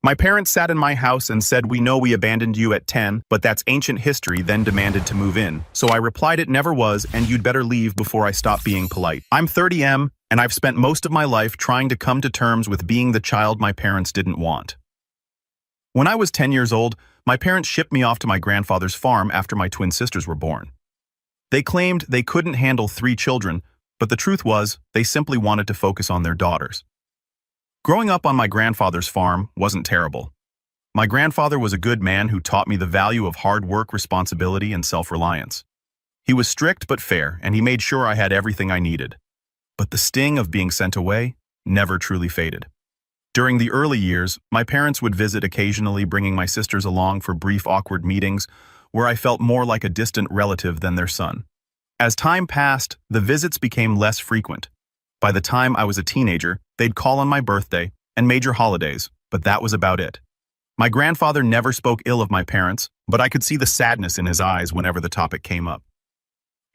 My parents sat in my house and said, "We know we abandoned you at 10, but that's ancient history," then demanded to move in. So I replied it never was, and you'd better leave before I stop being polite. I'm 30M, and I've spent most of my life trying to come to terms with being the child my parents didn't want. When I was 10 years old, my parents shipped me off to my grandfather's farm after my twin sisters were born. They claimed they couldn't handle 3 children, but the truth was, they simply wanted to focus on their daughters. Growing up on my grandfather's farm wasn't terrible. My grandfather was a good man who taught me the value of hard work, responsibility, and self-reliance. He was strict but fair, and he made sure I had everything I needed. But the sting of being sent away never truly faded. During the early years, my parents would visit occasionally, bringing my sisters along for brief awkward meetings where I felt more like a distant relative than their son. As time passed, the visits became less frequent. By the time I was a teenager, they'd call on my birthday and major holidays, but that was about it. My grandfather never spoke ill of my parents, but I could see the sadness in his eyes whenever the topic came up.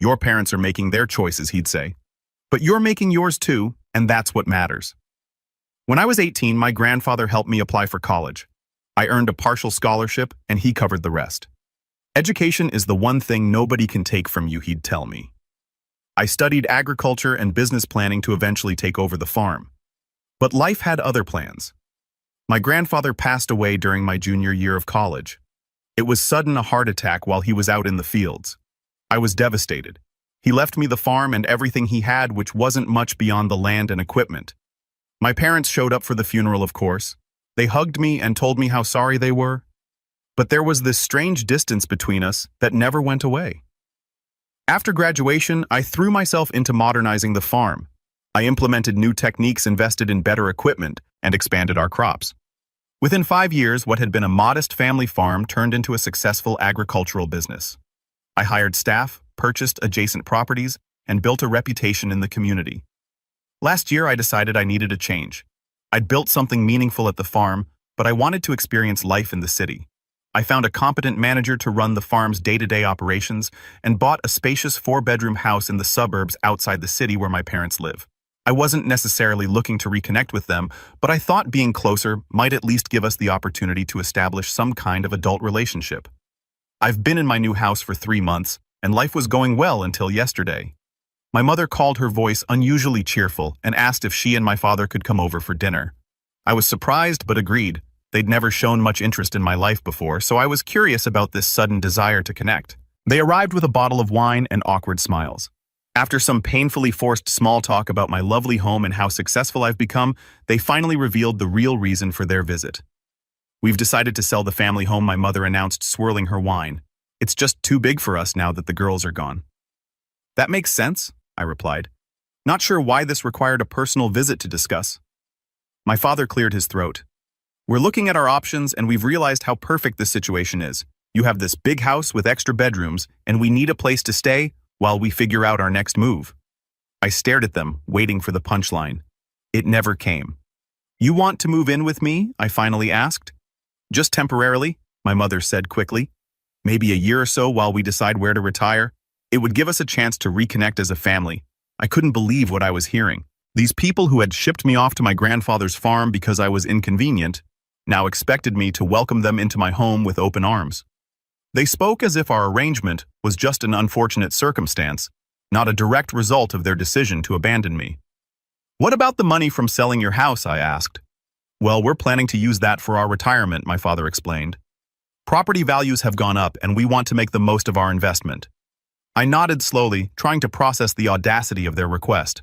"Your parents are making their choices," he'd say. "But you're making yours too, and that's what matters." When I was 18, my grandfather helped me apply for college. I earned a partial scholarship, and he covered the rest. "Education is the one thing nobody can take from you," he'd tell me. I studied agriculture and business planning to eventually take over the farm. But life had other plans. My grandfather passed away during my junior year of college. It was sudden, a heart attack while he was out in the fields. I was devastated. He left me the farm and everything he had, which wasn't much beyond the land and equipment. My parents showed up for the funeral, of course. They hugged me and told me how sorry they were. But there was this strange distance between us that never went away. After graduation, I threw myself into modernizing the farm. I implemented new techniques, invested in better equipment, and expanded our crops. Within 5 years, what had been a modest family farm turned into a successful agricultural business. I hired staff, purchased adjacent properties, and built a reputation in the community. Last year, I decided I needed a change. I'd built something meaningful at the farm, but I wanted to experience life in the city. I found a competent manager to run the farm's day-to-day operations and bought a spacious 4-bedroom house in the suburbs outside the city where my parents live. I wasn't necessarily looking to reconnect with them, but I thought being closer might at least give us the opportunity to establish some kind of adult relationship. I've been in my new house for 3 months, and life was going well until yesterday. My mother called, her voice unusually cheerful, and asked if she and my father could come over for dinner. I was surprised but agreed. They'd never shown much interest in my life before, so I was curious about this sudden desire to connect. They arrived with a bottle of wine and awkward smiles. After some painfully forced small talk about my lovely home and how successful I've become, they finally revealed the real reason for their visit. "We've decided to sell the family home," my mother announced, swirling her wine. "It's just too big for us now that the girls are gone." "That makes sense," I replied. Not sure why this required a personal visit to discuss. My father cleared his throat. "We're looking at our options, and we've realized how perfect this situation is. You have this big house with extra bedrooms, and we need a place to stay while we figure out our next move." I stared at them, waiting for the punchline. It never came. "You want to move in with me?" I finally asked. "Just temporarily," my mother said quickly. "Maybe a year or so while we decide where to retire. It would give us a chance to reconnect as a family." I couldn't believe what I was hearing. These people who had shipped me off to my grandfather's farm because I was inconvenient now expected me to welcome them into my home with open arms. They spoke as if our arrangement was just an unfortunate circumstance, not a direct result of their decision to abandon me. "What about the money from selling your house?" I asked. "Well, we're planning to use that for our retirement," my father explained. "Property values have gone up, and we want to make the most of our investment." I nodded slowly, trying to process the audacity of their request.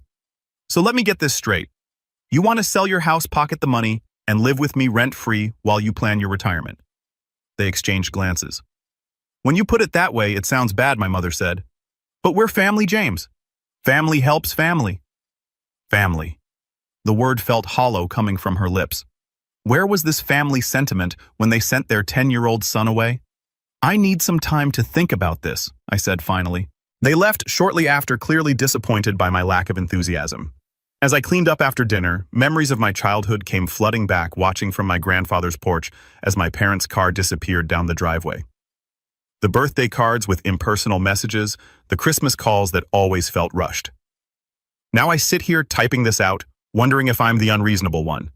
"So let me get this straight. You want to sell your house, pocket the money, and live with me rent-free while you plan your retirement?" They exchanged glances. "When you put it that way, it sounds bad," my mother said. "But we're family, James. Family helps family." Family. The word felt hollow coming from her lips. Where was this family sentiment when they sent their 10-year-old son away? "I need some time to think about this," I said finally. They left shortly after, clearly disappointed by my lack of enthusiasm. As I cleaned up after dinner, memories of my childhood came flooding back, watching from my grandfather's porch as my parents' car disappeared down the driveway. The birthday cards with impersonal messages, the Christmas calls that always felt rushed. Now I sit here typing this out, wondering if I'm the unreasonable one.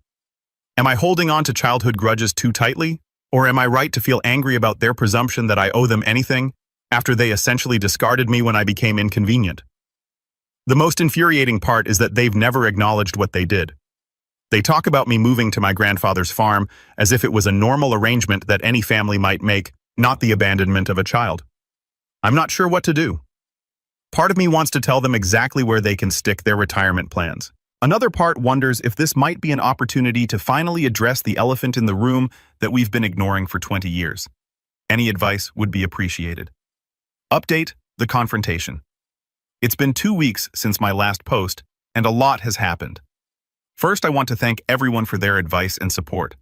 Am I holding on to childhood grudges too tightly? Or am I right to feel angry about their presumption that I owe them anything after they essentially discarded me when I became inconvenient? The most infuriating part is that they've never acknowledged what they did. They talk about me moving to my grandfather's farm as if it was a normal arrangement that any family might make, not the abandonment of a child. I'm not sure what to do. Part of me wants to tell them exactly where they can stick their retirement plans. Another part wonders if this might be an opportunity to finally address the elephant in the room that we've been ignoring for 20 years. Any advice would be appreciated. Update: the confrontation. It's been 2 weeks since my last post, and a lot has happened. First, I want to thank everyone for their advice and support.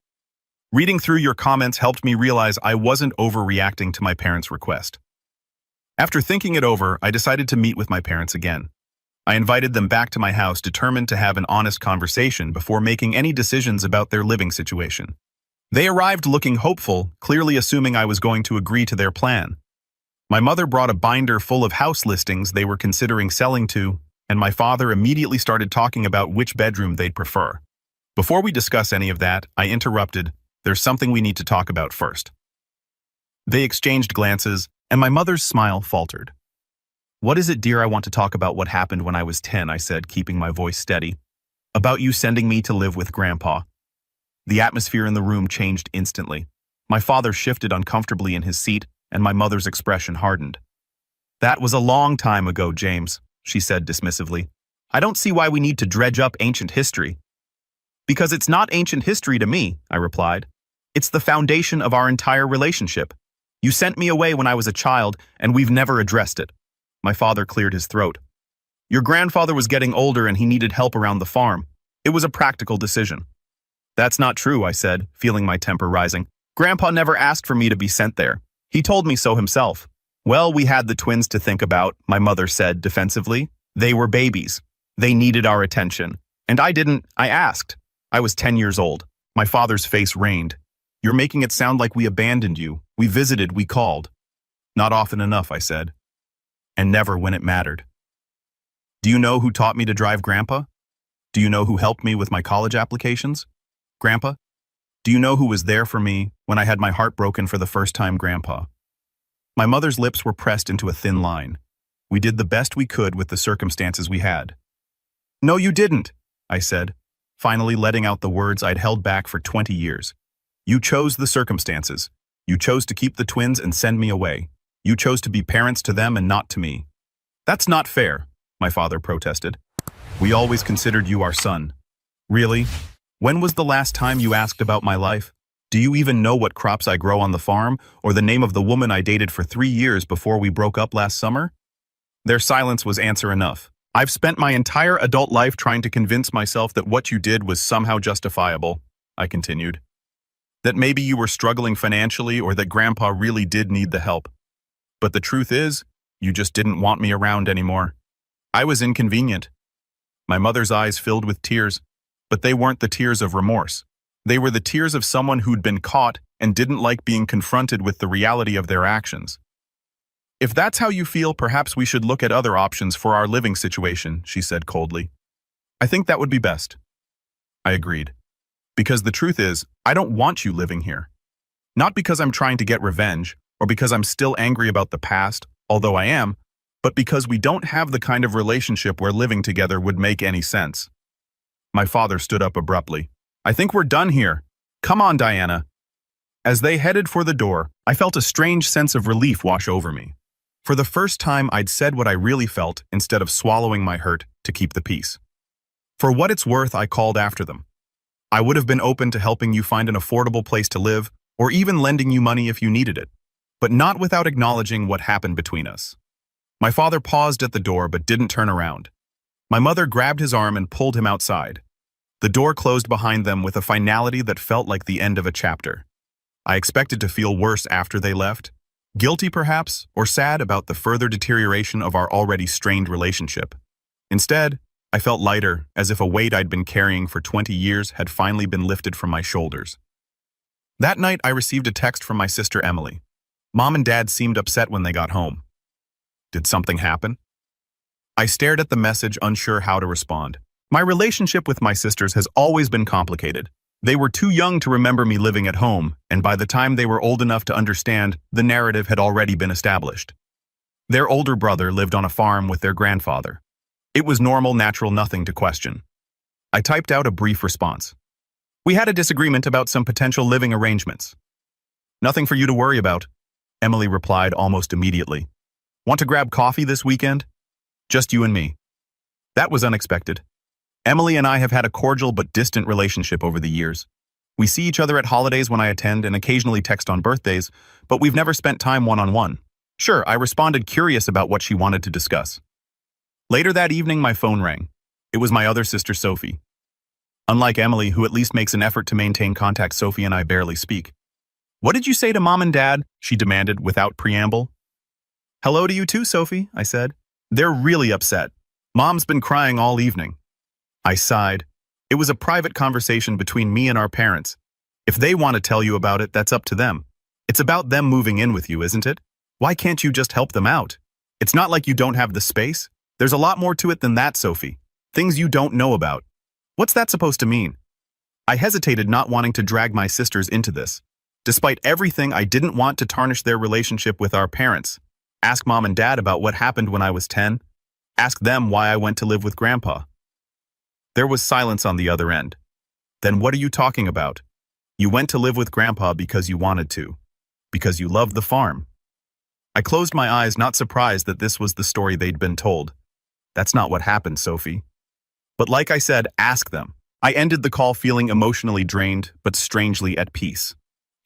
Reading through your comments helped me realize I wasn't overreacting to my parents' request. After thinking it over, I decided to meet with my parents again. I invited them back to my house, determined to have an honest conversation before making any decisions about their living situation. They arrived looking hopeful, clearly assuming I was going to agree to their plan. My mother brought a binder full of house listings they were considering selling to, and my father immediately started talking about which bedroom they'd prefer. Before we discuss any of that, I interrupted. There's something we need to talk about first. They exchanged glances, and my mother's smile faltered. What is it, dear? I want to talk about what happened when I was 10, I said, keeping my voice steady. About you sending me to live with Grandpa. The atmosphere in the room changed instantly. My father shifted uncomfortably in his seat, and my mother's expression hardened. That was a long time ago, James, she said dismissively. I don't see why we need to dredge up ancient history. Because it's not ancient history to me, I replied. It's the foundation of our entire relationship. You sent me away when I was a child, and we've never addressed it. My father cleared his throat. Your grandfather was getting older and he needed help around the farm. It was a practical decision. That's not true, I said, feeling my temper rising. Grandpa never asked for me to be sent there. He told me so himself. Well, we had the twins to think about, my mother said defensively. They were babies. They needed our attention. And I asked. I was 10 years old. My father's face rained. You're making it sound like we abandoned you. We visited, we called. Not often enough, I said. And never when it mattered. Do you know who taught me to drive, Grandpa? Do you know who helped me with my college applications? Grandpa? Do you know who was there for me when I had my heart broken for the first time, Grandpa? My mother's lips were pressed into a thin line. We did the best we could with the circumstances we had. No, you didn't, I said, finally letting out the words I'd held back for 20 years. You chose the circumstances. You chose to keep the twins and send me away. You chose to be parents to them and not to me. That's not fair, my father protested. We always considered you our son. Really? When was the last time you asked about my life? Do you even know what crops I grow on the farm, or the name of the woman I dated for 3 years before we broke up last summer? Their silence was answer enough. I've spent my entire adult life trying to convince myself that what you did was somehow justifiable, I continued. That maybe you were struggling financially or that Grandpa really did need the help. But the truth is, you just didn't want me around anymore. I was inconvenient. My mother's eyes filled with tears, but they weren't the tears of remorse. They were the tears of someone who'd been caught and didn't like being confronted with the reality of their actions. If that's how you feel, perhaps we should look at other options for our living situation, she said coldly. I think that would be best. I agreed. Because the truth is, I don't want you living here. Not because I'm trying to get revenge, or because I'm still angry about the past, although I am, but because we don't have the kind of relationship where living together would make any sense. My father stood up abruptly. I think we're done here. Come on, Diana. As they headed for the door, I felt a strange sense of relief wash over me. For the first time, I'd said what I really felt instead of swallowing my hurt to keep the peace. For what it's worth, I called after them. I would have been open to helping you find an affordable place to live, or even lending you money if you needed it, but not without acknowledging what happened between us. My father paused at the door but didn't turn around. My mother grabbed his arm and pulled him outside. The door closed behind them with a finality that felt like the end of a chapter. I expected to feel worse after they left, guilty perhaps, or sad about the further deterioration of our already strained relationship. Instead, I felt lighter, as if a weight I'd been carrying for 20 years had finally been lifted from my shoulders. That night, I received a text from my sister Emily. Mom and Dad seemed upset when they got home. Did something happen? I stared at the message, unsure how to respond. My relationship with my sisters has always been complicated. They were too young to remember me living at home, and by the time they were old enough to understand, the narrative had already been established. Their older brother lived on a farm with their grandfather. It was normal, natural, nothing to question. I typed out a brief response. We had a disagreement about some potential living arrangements. Nothing for you to worry about, Emily replied almost immediately. Want to grab coffee this weekend? Just you and me. That was unexpected. Emily and I have had a cordial but distant relationship over the years. We see each other at holidays when I attend and occasionally text on birthdays, but we've never spent time one-on-one. Sure, I responded, curious about what she wanted to discuss. Later that evening, my phone rang. It was my other sister, Sophie. Unlike Emily, who at least makes an effort to maintain contact, Sophie and I barely speak. What did you say to Mom and Dad? She demanded without preamble. Hello to you too, Sophie, I said. They're really upset. Mom's been crying all evening. I sighed. It was a private conversation between me and our parents. If they want to tell you about it, that's up to them. It's about them moving in with you, isn't it? Why can't you just help them out? It's not like you don't have the space. There's a lot more to it than that, Sophie. Things you don't know about. What's that supposed to mean? I hesitated, not wanting to drag my sisters into this. Despite everything, I didn't want to tarnish their relationship with our parents. Ask Mom and Dad about what happened when I was 10. Ask them why I went to live with Grandpa. There was silence on the other end. Then what are you talking about? You went to live with Grandpa because you wanted to. Because you loved the farm. I closed my eyes, not surprised that this was the story they'd been told. That's not what happened, Sophie. But like I said, ask them. I ended the call feeling emotionally drained, but strangely at peace.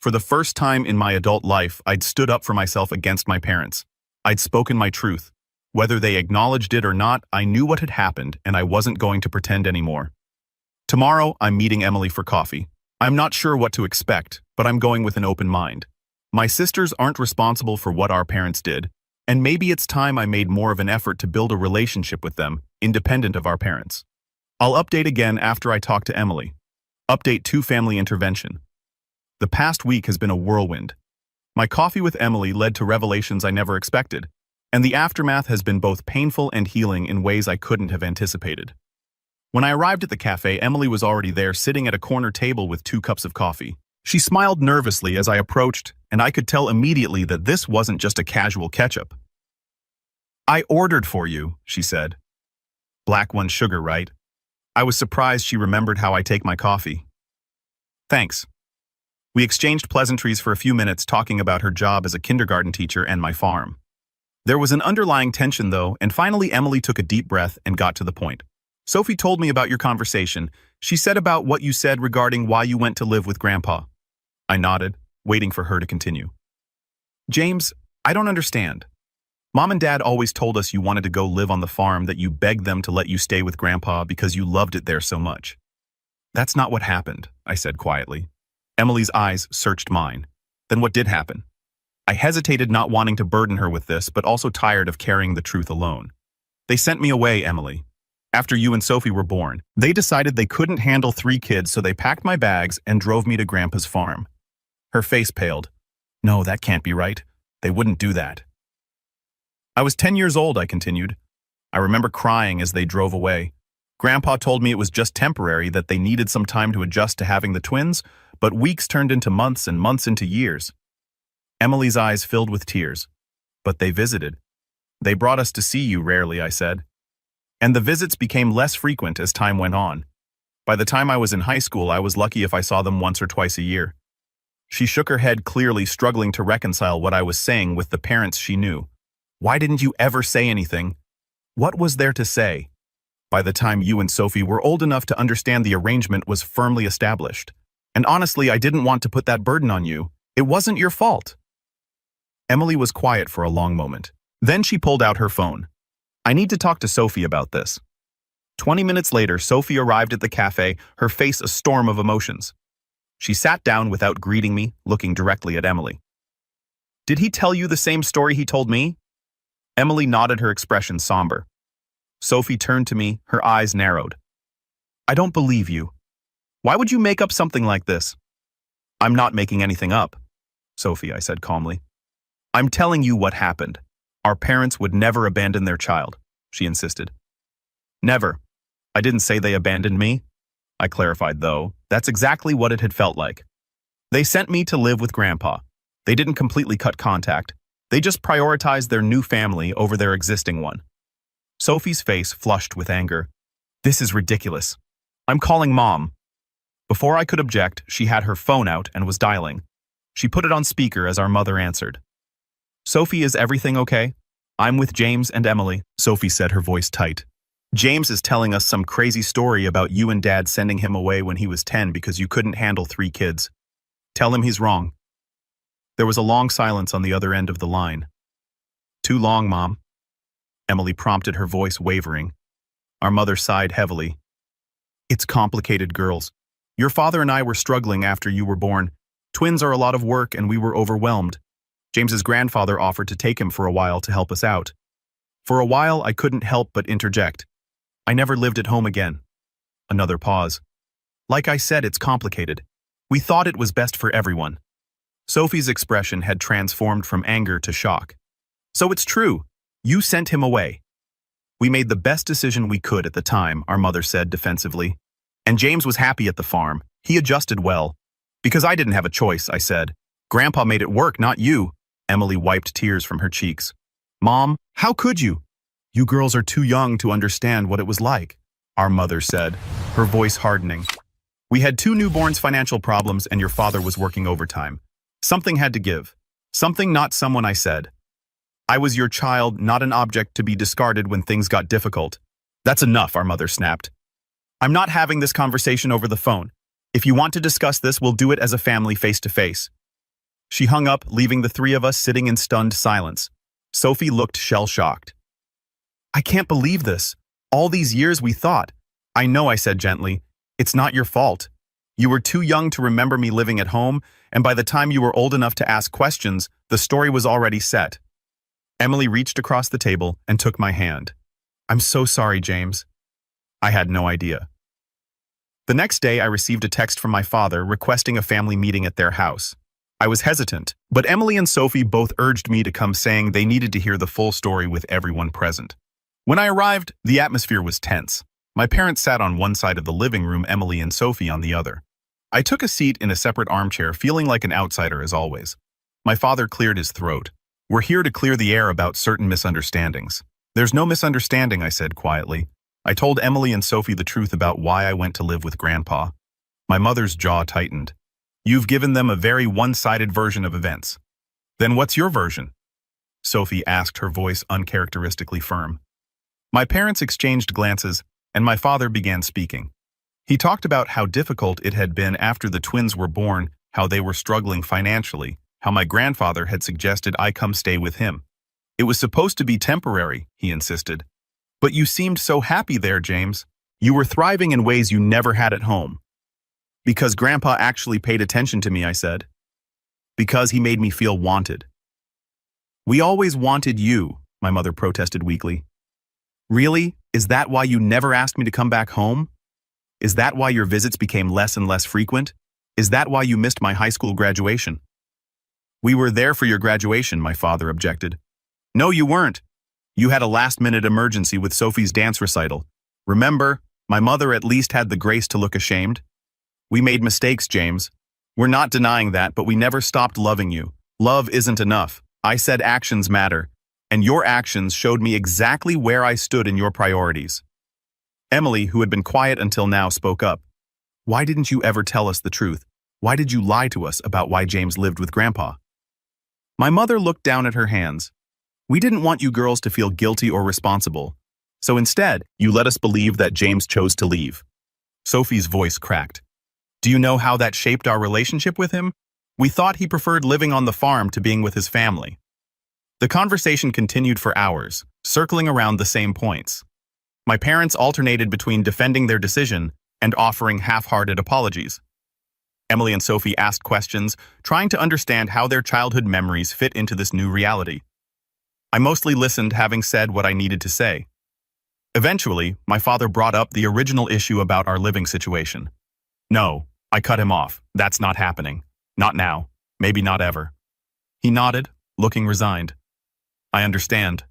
For the first time in my adult life, I'd stood up for myself against my parents. I'd spoken my truth. Whether they acknowledged it or not, I knew what had happened, and I wasn't going to pretend anymore. Tomorrow, I'm meeting Emily for coffee. I'm not sure what to expect, but I'm going with an open mind. My sisters aren't responsible for what our parents did, and maybe it's time I made more of an effort to build a relationship with them, independent of our parents. I'll update again after I talk to Emily. Update 2: family intervention. The past week has been a whirlwind. My coffee with Emily led to revelations I never expected, and the aftermath has been both painful and healing in ways I couldn't have anticipated. When I arrived at the cafe, Emily was already there, sitting at a corner table with 2 cups of coffee. She smiled nervously as I approached, and I could tell immediately that this wasn't just a casual catch-up. I ordered for you, she said. Black one sugar, right? I was surprised she remembered how I take my coffee. Thanks. We exchanged pleasantries for a few minutes, talking about her job as a kindergarten teacher and my farm. There was an underlying tension, though, and finally Emily took a deep breath and got to the point. Sophie told me about your conversation. She said about what you said regarding why you went to live with Grandpa. I nodded, waiting for her to continue. James, I don't understand. Mom and Dad always told us you wanted to go live on the farm, that you begged them to let you stay with Grandpa because you loved it there so much. That's not what happened, I said quietly. Emily's eyes searched mine. Then what did happen? I hesitated, not wanting to burden her with this, but also tired of carrying the truth alone. They sent me away, Emily. After you and Sophie were born, they decided they couldn't handle 3 kids, so they packed my bags and drove me to Grandpa's farm. Her face paled. No, that can't be right. They wouldn't do that. I was 10 years old, I continued. I remember crying as they drove away. Grandpa told me it was just temporary, that they needed some time to adjust to having the twins, but weeks turned into months and months into years. Emily's eyes filled with tears. But they visited. They brought us to see you rarely, I said. And the visits became less frequent as time went on. By the time I was in high school, I was lucky if I saw them once or twice a year. She shook her head, clearly struggling to reconcile what I was saying with the parents she knew. Why didn't you ever say anything? What was there to say? By the time you and Sophie were old enough to understand, the arrangement was firmly established. And honestly, I didn't want to put that burden on you. It wasn't your fault. Emily was quiet for a long moment. Then she pulled out her phone. I need to talk to Sophie about this. 20 minutes later, Sophie arrived at the cafe, her face a storm of emotions. She sat down without greeting me, looking directly at Emily. Did he tell you the same story he told me? Emily nodded, her expression somber. Sophie turned to me, her eyes narrowed. I don't believe you. Why would you make up something like this? I'm not making anything up, Sophie, I said calmly. I'm telling you what happened. Our parents would never abandon their child, she insisted. Never. I didn't say they abandoned me. I clarified, though. That's exactly what it had felt like. They sent me to live with Grandpa. They didn't completely cut contact. They just prioritized their new family over their existing one. Sophie's face flushed with anger. This is ridiculous. I'm calling Mom. Before I could object, she had her phone out and was dialing. She put it on speaker as our mother answered. Sophie, is everything okay? I'm with James and Emily, Sophie said, her voice tight. James is telling us some crazy story about you and Dad sending him away when he was 10 because you couldn't handle 3 kids. Tell him he's wrong. There was a long silence on the other end of the line. Too long, Mom. Emily prompted, her voice wavering. Our mother sighed heavily. It's complicated, girls. Your father and I were struggling after you were born. Twins are a lot of work and we were overwhelmed. James's grandfather offered to take him for a while to help us out. For a while, I couldn't help but interject. I never lived at home again. Another pause. Like I said, it's complicated. We thought it was best for everyone. Sophie's expression had transformed from anger to shock. So it's true. You sent him away. We made the best decision we could at the time, our mother said defensively. And James was happy at the farm. He adjusted well. Because I didn't have a choice, I said. Grandpa made it work, not you. Emily wiped tears from her cheeks. Mom, how could you? You girls are too young to understand what it was like, our mother said, her voice hardening. We had 2 newborns' financial problems and your father was working overtime. Something had to give. Something, not someone, I said. I was your child, not an object to be discarded when things got difficult. That's enough, our mother snapped. I'm not having this conversation over the phone. If you want to discuss this, we'll do it as a family face to face. She hung up, leaving the 3 of us sitting in stunned silence. Sophie looked shell-shocked. I can't believe this. All these years we thought. I know, I said gently. It's not your fault. You were too young to remember me living at home, and by the time you were old enough to ask questions, the story was already set. Emily reached across the table and took my hand. I'm so sorry, James. I had no idea. The next day, I received a text from my father requesting a family meeting at their house. I was hesitant, but Emily and Sophie both urged me to come, saying they needed to hear the full story with everyone present. When I arrived, the atmosphere was tense. My parents sat on one side of the living room, Emily and Sophie on the other. I took a seat in a separate armchair, feeling like an outsider as always. My father cleared his throat. We're here to clear the air about certain misunderstandings. There's no misunderstanding, I said quietly. I told Emily and Sophie the truth about why I went to live with Grandpa. My mother's jaw tightened. You've given them a very one-sided version of events. Then what's your version? Sophie asked, her voice uncharacteristically firm. My parents exchanged glances, and my father began speaking. He talked about how difficult it had been after the twins were born, how they were struggling financially, how my grandfather had suggested I come stay with him. It was supposed to be temporary, he insisted. But you seemed so happy there, James. You were thriving in ways you never had at home. Because Grandpa actually paid attention to me, I said. Because he made me feel wanted. We always wanted you, my mother protested weakly. Really? Is that why you never asked me to come back home? Is that why your visits became less and less frequent? Is that why you missed my high school graduation? We were there for your graduation, my father objected. No, you weren't. You had a last-minute emergency with Sophie's dance recital. Remember, my mother at least had the grace to look ashamed. We made mistakes, James. We're not denying that, but we never stopped loving you. Love isn't enough. I said actions matter, and your actions showed me exactly where I stood in your priorities. Emily, who had been quiet until now, spoke up. Why didn't you ever tell us the truth? Why did you lie to us about why James lived with Grandpa? My mother looked down at her hands. We didn't want you girls to feel guilty or responsible. So instead, you let us believe that James chose to leave. Sophie's voice cracked. Do you know how that shaped our relationship with him? We thought he preferred living on the farm to being with his family. The conversation continued for hours, circling around the same points. My parents alternated between defending their decision and offering half-hearted apologies. Emily and Sophie asked questions, trying to understand how their childhood memories fit into this new reality. I mostly listened, having said what I needed to say. Eventually, my father brought up the original issue about our living situation. No, I cut him off. That's not happening. Not now. Maybe not ever. He nodded, looking resigned. I understand.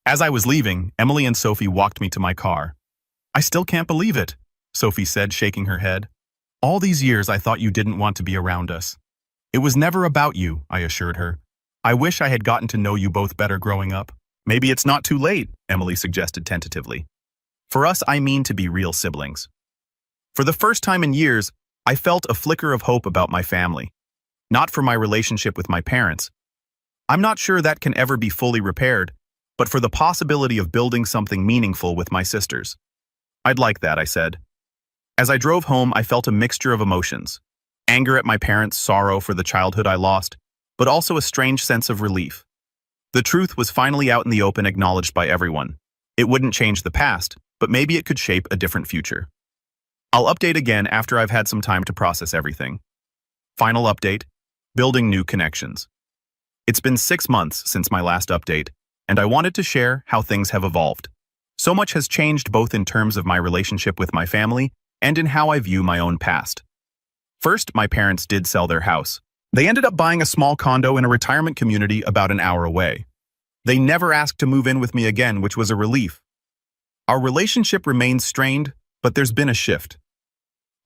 As I was leaving, Emily and Sophie walked me to my car. I still can't believe it. Sophie said, shaking her head. All these years I thought you didn't want to be around us. It was never about you, I assured her. I wish I had gotten to know you both better growing up. Maybe it's not too late, Emily suggested tentatively. For us, I mean to be real siblings. For the first time in years, I felt a flicker of hope about my family. Not for my relationship with my parents. I'm not sure that can ever be fully repaired, but for the possibility of building something meaningful with my sisters. I'd like that, I said. As I drove home, I felt a mixture of emotions. Anger at my parents, sorrow for the childhood I lost, but also a strange sense of relief. The truth was finally out in the open, acknowledged by everyone. It wouldn't change the past, but maybe it could shape a different future. I'll update again after I've had some time to process everything. Final update: building new connections. It's been 6 months since my last update, and I wanted to share how things have evolved. So much has changed both in terms of my relationship with my family and in how I view my own past. First, my parents did sell their house. They ended up buying a small condo in a retirement community about an hour away. They never asked to move in with me again, which was a relief. Our relationship remains strained, but there's been a shift.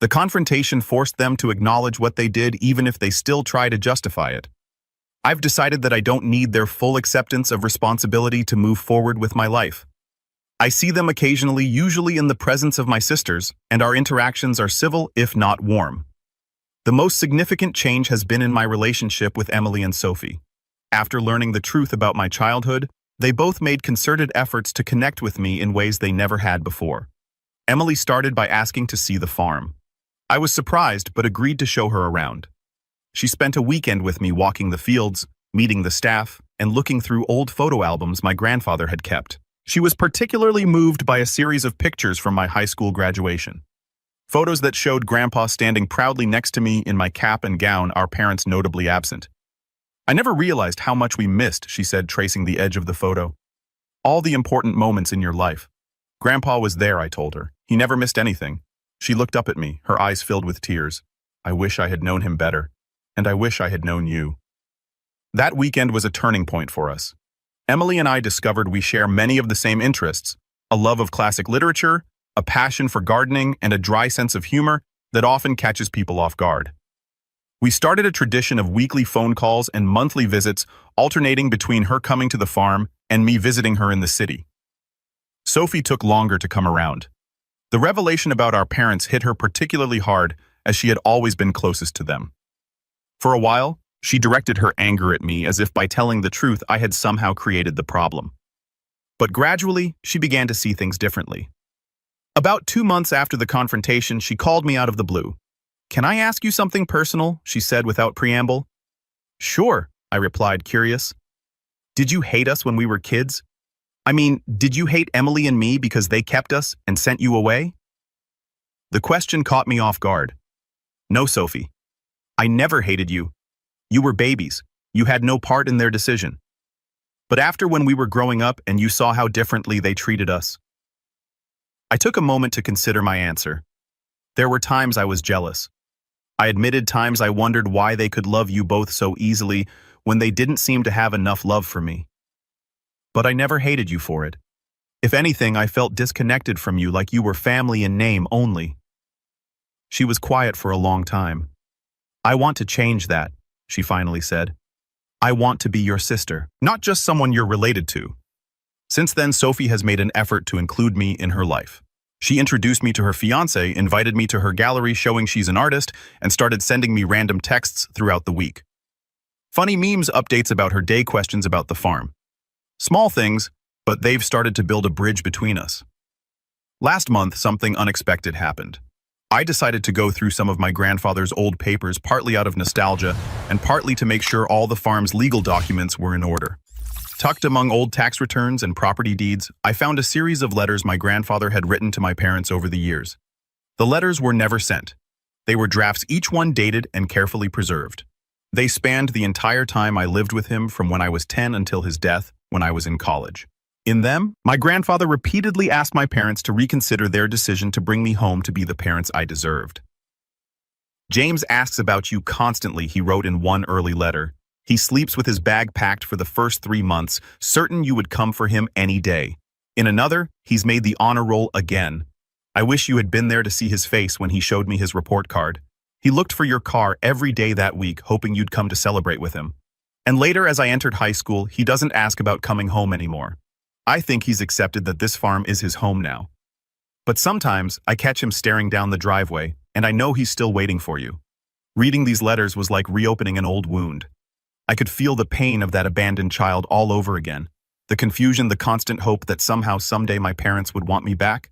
The confrontation forced them to acknowledge what they did, even if they still try to justify it. I've decided that I don't need their full acceptance of responsibility to move forward with my life. I see them occasionally, usually in the presence of my sisters, and our interactions are civil, if not warm. The most significant change has been in my relationship with Emily and Sophie. After learning the truth about my childhood, they both made concerted efforts to connect with me in ways they never had before. Emily started by asking to see the farm. I was surprised, but agreed to show her around. She spent a weekend with me walking the fields, meeting the staff, and looking through old photo albums my grandfather had kept. She was particularly moved by a series of pictures from my high school graduation. Photos that showed Grandpa standing proudly next to me in my cap and gown, our parents notably absent. I never realized how much we missed, she said, tracing the edge of the photo. All the important moments in your life. Grandpa was there, I told her. He never missed anything. She looked up at me, her eyes filled with tears. I wish I had known him better. And I wish I had known you. That weekend was a turning point for us. Emily and I discovered we share many of the same interests: a love of classic literature, a passion for gardening, and a dry sense of humor that often catches people off guard. We started a tradition of weekly phone calls and monthly visits, alternating between her coming to the farm and me visiting her in the city. Sophie took longer to come around. The revelation about our parents hit her particularly hard, as she had always been closest to them. For a while, she directed her anger at me as if by telling the truth I had somehow created the problem. But gradually, she began to see things differently. About 2 months after the confrontation, she called me out of the blue. "Can I ask you something personal?" she said without preamble. "Sure," I replied, curious. "Did you hate us when we were kids? I mean, did you hate Emily and me because they kept us and sent you away?" The question caught me off guard. "No, Sophie. I never hated you. You were babies. You had no part in their decision. But after when we were growing up and you saw how differently they treated us." I took a moment to consider my answer. There were times I was jealous. I admitted times I wondered why they could love you both so easily when they didn't seem to have enough love for me. But I never hated you for it. If anything, I felt disconnected from you, like you were family in name only. She was quiet for a long time. "I want to change that," she finally said. "I want to be your sister, not just someone you're related to." Since then, Sophie has made an effort to include me in her life. She introduced me to her fiancé, invited me to her gallery showing she's an artist, and started sending me random texts throughout the week. Funny memes, updates about her day, questions about the farm. Small things, but they've started to build a bridge between us. Last month, something unexpected happened. I decided to go through some of my grandfather's old papers, partly out of nostalgia, and partly to make sure all the farm's legal documents were in order. Tucked among old tax returns and property deeds, I found a series of letters my grandfather had written to my parents over the years. The letters were never sent. They were drafts, each one dated and carefully preserved. They spanned the entire time I lived with him, from when I was 10 until his death, when I was in college. In them, my grandfather repeatedly asked my parents to reconsider their decision to bring me home to be the parents I deserved. "James asks about you constantly," he wrote in one early letter. "He sleeps with his bag packed for the first 3 months, certain you would come for him any day." In another, "He's made the honor roll again. I wish you had been there to see his face when he showed me his report card. He looked for your car every day that week, hoping you'd come to celebrate with him. And later, as I entered high school, he doesn't ask about coming home anymore. I think he's accepted that this farm is his home now. But sometimes, I catch him staring down the driveway, and I know he's still waiting for you. Reading these letters was like reopening an old wound. I could feel the pain of that abandoned child all over again. The confusion, the constant hope that somehow someday my parents would want me back.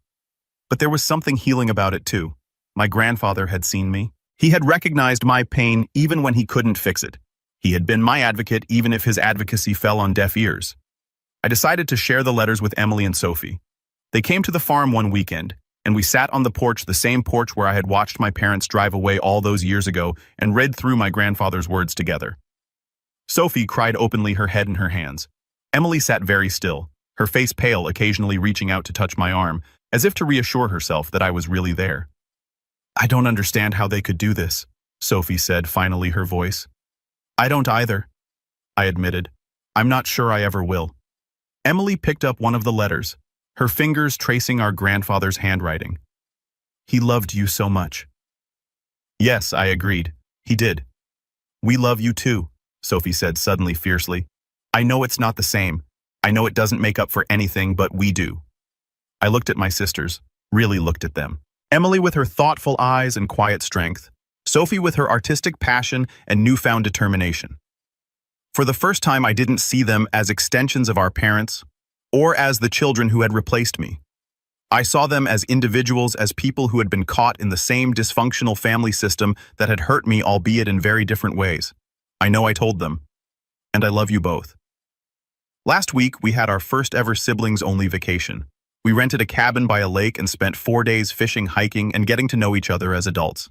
But there was something healing about it too. My grandfather had seen me. He had recognized my pain even when he couldn't fix it. He had been my advocate even if his advocacy fell on deaf ears. I decided to share the letters with Emily and Sophie. They came to the farm one weekend, and we sat on the porch, the same porch where I had watched my parents drive away all those years ago, and read through my grandfather's words together. Sophie cried openly, her head in her hands. Emily sat very still, her face pale, occasionally reaching out to touch my arm, as if to reassure herself that I was really there. I don't understand how they could do this, Sophie said, finally, her voice. I don't either, I admitted. I'm not sure I ever will. Emily picked up one of the letters, her fingers tracing our grandfather's handwriting. He loved you so much. Yes, I agreed. He did. We love you too, Sophie said suddenly, fiercely. I know it's not the same. I know it doesn't make up for anything, but we do. I looked at my sisters, really looked at them. Emily with her thoughtful eyes and quiet strength, Sophie with her artistic passion and newfound determination. For the first time, I didn't see them as extensions of our parents or as the children who had replaced me. I saw them as individuals, as people who had been caught in the same dysfunctional family system that had hurt me, albeit in very different ways. I know I told them, and I love you both. Last week, we had our first ever siblings-only vacation. We rented a cabin by a lake and spent 4 days fishing, hiking, and getting to know each other as adults.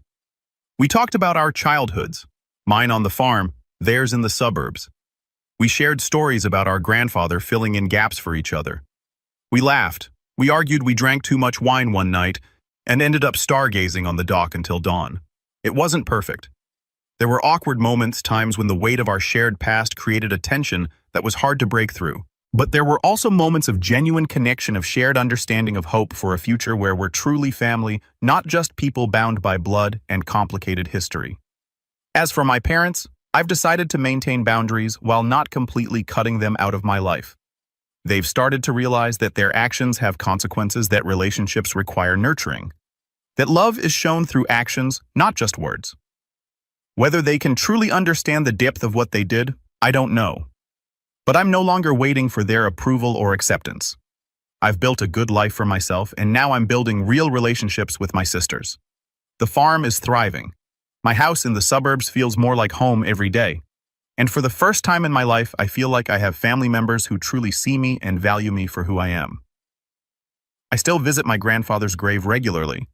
We talked about our childhoods, mine on the farm, theirs in the suburbs. We shared stories about our grandfather filling in gaps for each other. We laughed, we argued, we drank too much wine one night, and ended up stargazing on the dock until dawn. It wasn't perfect. There were awkward moments, times when the weight of our shared past created a tension that was hard to break through. But there were also moments of genuine connection, of shared understanding, of hope for a future where we're truly family, not just people bound by blood and complicated history. As for my parents, I've decided to maintain boundaries while not completely cutting them out of my life. They've started to realize that their actions have consequences, that relationships require nurturing, that love is shown through actions, not just words. Whether they can truly understand the depth of what they did, I don't know. But I'm no longer waiting for their approval or acceptance. I've built a good life for myself, and now I'm building real relationships with my sisters. The farm is thriving. My house in the suburbs feels more like home every day. And for the first time in my life, I feel like I have family members who truly see me and value me for who I am. I still visit my grandfather's grave regularly.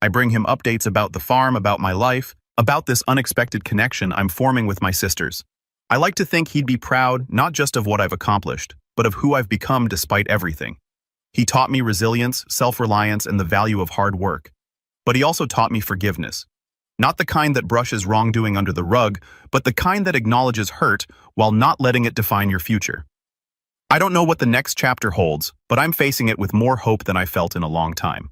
I bring him updates about the farm, about my life, about this unexpected connection I'm forming with my sisters. I like to think he'd be proud, not just of what I've accomplished, but of who I've become despite everything. He taught me resilience, self-reliance, and the value of hard work. But he also taught me forgiveness. Not the kind that brushes wrongdoing under the rug, but the kind that acknowledges hurt while not letting it define your future. I don't know what the next chapter holds, but I'm facing it with more hope than I felt in a long time.